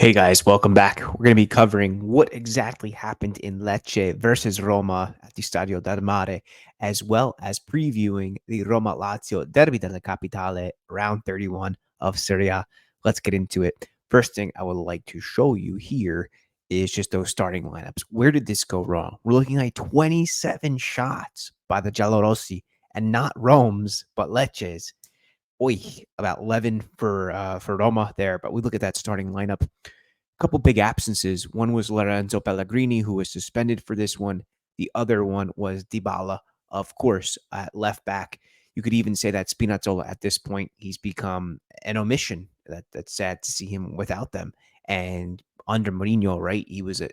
Hey guys, welcome back. We're going to be covering what exactly happened in Lecce versus Roma at the Stadio del Mare, as well as previewing the Roma Lazio Derby della Capitale round 31 of Serie A. Let's get into it. First thing I would like to show you here is just those starting lineups. Where did this go wrong? We're looking at 27 shots by the Giallorossi and not Rome's, but Lecce's. Oy, about 11 for Roma there, but we look at that starting lineup. Couple big absences. One was Lorenzo Pellegrini, who was suspended for this one. The other one was Dybala, of course, at left back. You could even say that Spinazzola at this point, he's become an omission. That's sad to see him without them. And under Mourinho, right, he was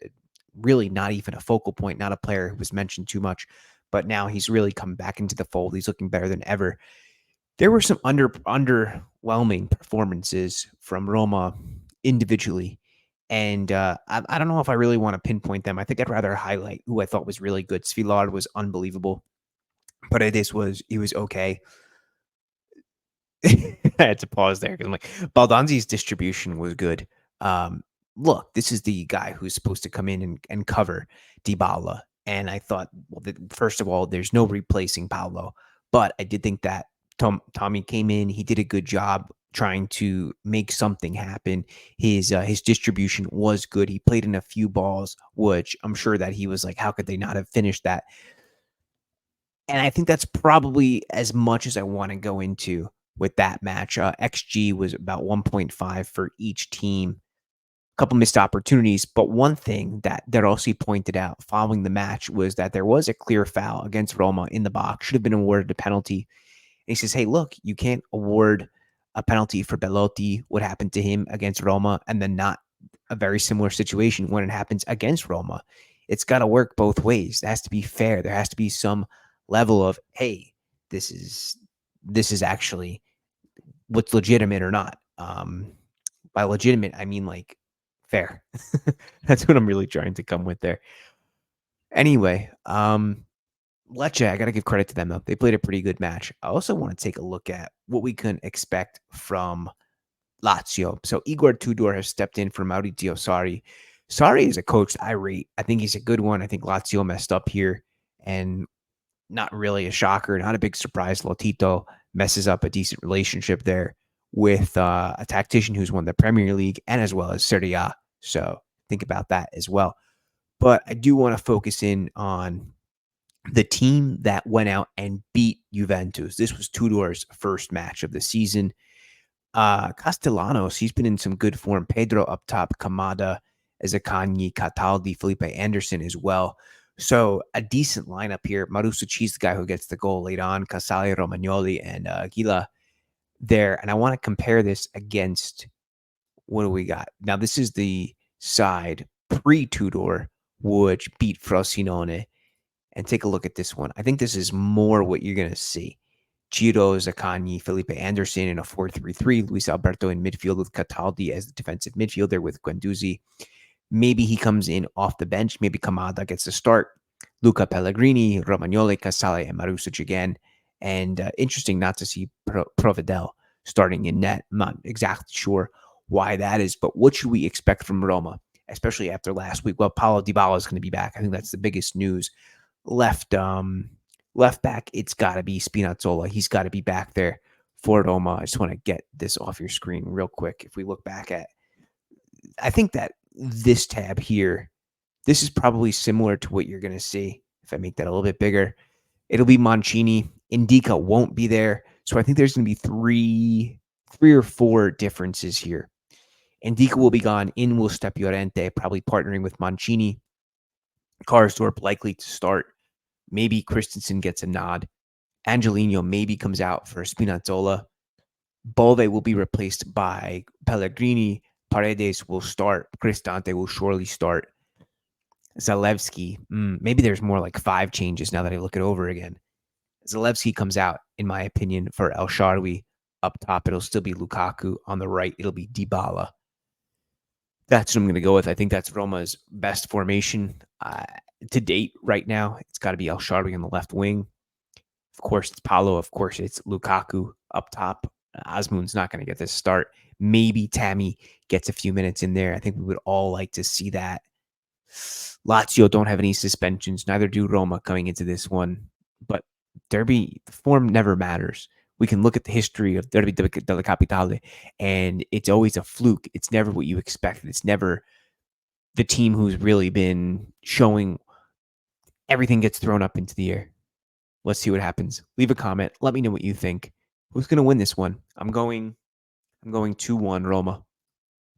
really not even a focal point, not a player who was mentioned too much. But now he's really come back into the fold. He's looking better than ever. There were some underwhelming performances from Roma individually, and I don't know if I really want to pinpoint them. I think I'd rather highlight who I thought was really good. Svilar was unbelievable. Paredes he was okay. I had to pause there because I'm like, Baldanzi's distribution was good. Look, this is the guy who's supposed to come in and cover Dybala. And I thought, well, first of all, there's no replacing Paolo. But I did think that Tommy came in. He did a good job trying to make something happen. His distribution was good. He played in a few balls, which I'm sure that he was like, how could they not have finished that? And I think that's probably as much as I want to go into with that match. XG was about 1.5 for each team. A couple missed opportunities, but one thing that Rossi pointed out following the match was that there was a clear foul against Roma in the box. Should have been awarded a penalty. And he says, hey, look, you can't award a penalty for Belotti, what happened to him against Roma, and then not a very similar situation when it happens against Roma. It's got to work both ways. It has to be fair. There has to be some level of, hey, this is actually what's legitimate or not. By legitimate, I mean like fair. That's what I'm really trying to come with there. Anyway, Lecce, I got to give credit to them though. They played a pretty good match. I also want to take a look at what we can expect from Lazio. So Igor Tudor has stepped in for Maurizio Sarri. Sarri is a coach I rate. I think he's a good one. I think Lazio messed up here, and not really a shocker, not a big surprise. Lotito messes up a decent relationship there with a tactician who's won the Premier League and as well as Serie A. So think about that as well. But I do want to focus in on the team that went out and beat Juventus. This was Tudor's first match of the season. Castellanos, he's been in some good form. Pedro up top, Kamada, Zaccagni, Cataldi, Felipe Anderson as well. So a decent lineup here. Marusuchi's the guy who gets the goal late on. Casale, Romagnoli, and Aguila there. And I want to compare this against what do we got? Now, this is the side pre-Tudor, which beat Frosinone. And take a look at this one. I think this is more what you're going to see. Giro, Zaccagni, Felipe Anderson in a 4-3-3. Luis Alberto in midfield with Cataldi as the defensive midfielder with Guendouzi. Maybe he comes in off the bench. Maybe Kamada gets the start. Luca Pellegrini, Romagnoli, Casale, and Marusic again. And interesting not to see Provedel starting in net. I'm not exactly sure why that is, but what should we expect from Roma, especially after last week? Well, Paulo Dybala is going to be back. I think that's the biggest news. Left back, it's got to be Spinazzola. He's got to be back there for Roma. I just want to get this off your screen real quick. If we look back at, I think that this tab here, this is probably similar to what you're going to see. If I make that a little bit bigger, it'll be Mancini. Indica won't be there. So I think there's going to be three or four differences here. Indica will be gone. In will step Llorente, probably partnering with Mancini. Karsdorp likely to start. Maybe Christensen gets a nod. Angelino maybe comes out for Spinazzola. Bove will be replaced by Pellegrini. Paredes will start. Cristante will surely start. Zalewski, maybe there's more like 5 changes now that I look it over again. Zalewski comes out, in my opinion, for El Shaarawy. Up top, it'll still be Lukaku. On the right, it'll be Dybala. That's what I'm going to go with. I think that's Roma's best formation to date right now. It's got to be El Shaarawy on the left wing. Of course, it's Paulo. Of course, it's Lukaku up top. Osmoon's not going to get this start. Maybe Tammy gets a few minutes in there. I think we would all like to see that. Lazio don't have any suspensions. Neither do Roma coming into this one. But Derby, the form never matters. We can look at the history of Derby della Capitale, and it's always a fluke. It's never what you expected. It's never the team who's really been showing. Everything gets thrown up into the air. Let's see what happens. Leave a comment. Let me know what you think. Who's going to win this one? I'm going 2-1 Roma.